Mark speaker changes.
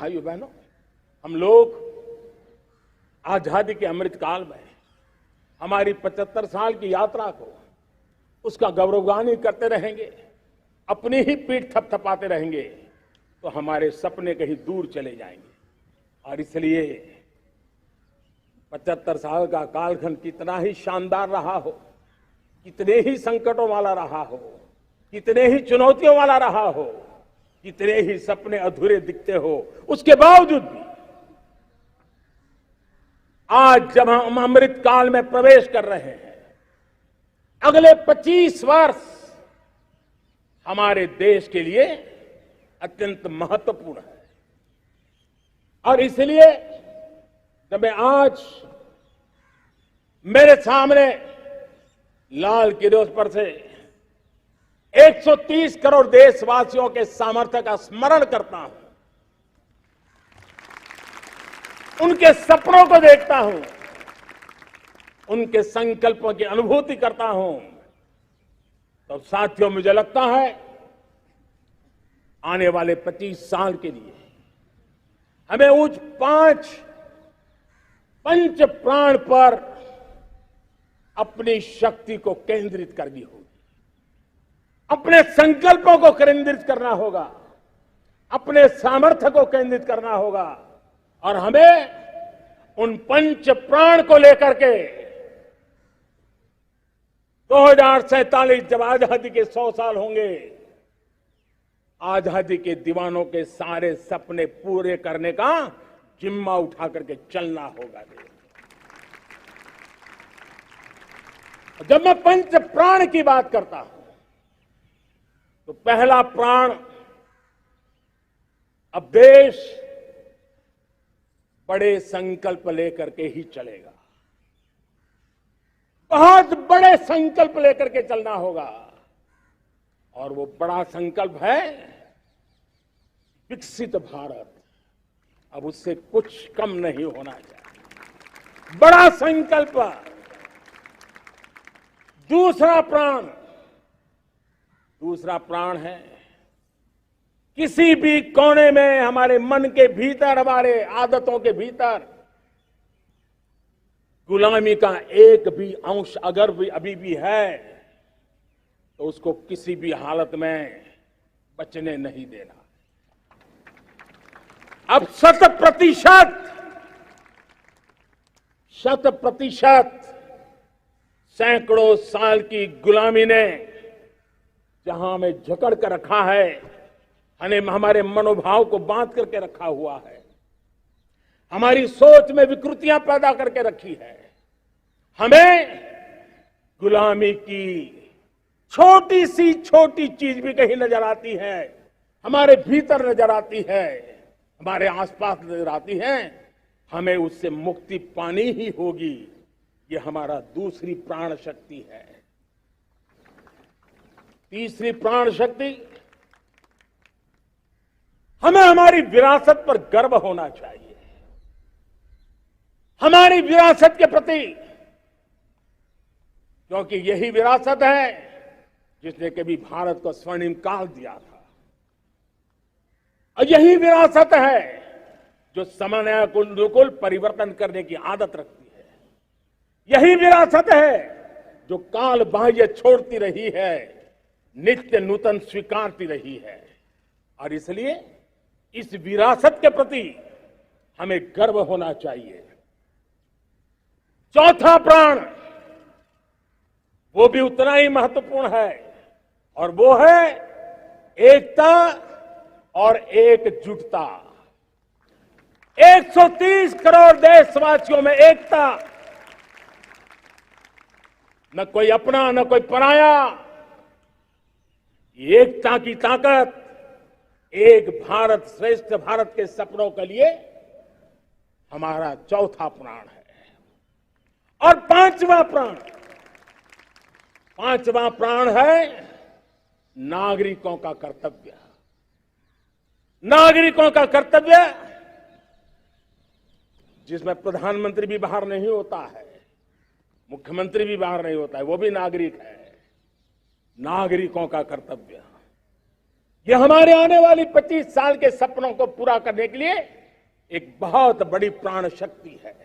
Speaker 1: भाइयों बहनों, हम लोग आजादी के अमृत काल में हमारी 75 साल की यात्रा को उसका गौरवगान करते रहेंगे, अपनी ही पीठ थपथपाते रहेंगे तो हमारे सपने कहीं दूर चले जाएंगे। और इसलिए 75 साल का कालखंड कितना ही शानदार रहा हो, कितने ही संकटों वाला रहा हो, कितने ही चुनौतियों वाला रहा हो, कितने ही सपने अधूरे दिखते हो, उसके बावजूद भी आज जब हम अमृत काल में प्रवेश कर रहे हैं, अगले 25 वर्ष हमारे देश के लिए अत्यंत महत्वपूर्ण है। और इसलिए जब मैं आज मेरे सामने लाल किले पर से 130 करोड़ देशवासियों के सामर्थ्य का स्मरण करता हूं, उनके सपनों को देखता हूं, उनके संकल्पों की अनुभूति करता हूं, तो साथियों मुझे लगता है आने वाले 25 साल के लिए हमें उस पंच प्राण पर अपनी शक्ति को केंद्रित करनी होगी, अपने संकल्पों को केंद्रित करना होगा, अपने सामर्थ्य को केंद्रित करना होगा और हमें उन पंच प्राण को लेकर के 2047 जब आजादी के 100 साल होंगे, आजादी के दीवानों के सारे सपने पूरे करने का जिम्मा उठा करके चलना होगा। जब मैं पंच प्राण की बात करता हूं तो पहला प्राण, अब देश बड़े संकल्प लेकर के ही चलेगा, बहुत बड़े संकल्प लेकर के चलना होगा। और वो बड़ा संकल्प है विकसित भारत। अब उससे कुछ कम नहीं होना चाहिए, बड़ा संकल्प। दूसरा प्राण है किसी भी कोने में हमारे मन के भीतर, हमारे आदतों के भीतर गुलामी का एक भी अंश अगर भी अभी भी है तो उसको किसी भी हालत में बचने नहीं देना। अब 100% सैकड़ों साल की गुलामी ने जहां हमें जकड़ कर रखा है, हमारे मनोभाव को बांध करके रखा हुआ है, हमारी सोच में विकृतियां पैदा करके रखी है, हमें गुलामी की छोटी सी छोटी चीज भी कहीं नजर आती है, हमारे भीतर नजर आती है, हमारे आसपास नजर आती है, हमें उससे मुक्ति पानी ही होगी। ये हमारा दूसरी प्राण शक्ति है। तीसरी प्राण शक्ति, हमें हमारी विरासत पर गर्व होना चाहिए, हमारी विरासत के प्रति, क्योंकि यही विरासत है जिसने कभी भारत को स्वर्णिम काल दिया था, और यही विरासत है जो समय को अनुकूल परिवर्तन करने की आदत रखती है, यही विरासत है जो काल बाह्य छोड़ती रही है, नित्य नूतन स्वीकारती रही है। और इसलिए इस विरासत के प्रति हमें गर्व होना चाहिए। चौथा प्राण, वो भी उतना ही महत्वपूर्ण है, और वो है एकता और एकजुटता। 130 करोड़ देशवासियों में एकता, न कोई अपना न कोई पराया। एकता की ताकत एक भारत श्रेष्ठ भारत के सपनों के लिए हमारा चौथा प्राण है। और पांचवा प्राण है नागरिकों का कर्तव्य। नागरिकों का कर्तव्य जिसमें प्रधानमंत्री भी बाहर नहीं होता है, मुख्यमंत्री भी बाहर नहीं होता है, वो भी नागरिक है। नागरिकों का कर्तव्य, ये हमारे आने वाली 25 साल के सपनों को पूरा करने के लिए एक बहुत बड़ी प्राण शक्ति है।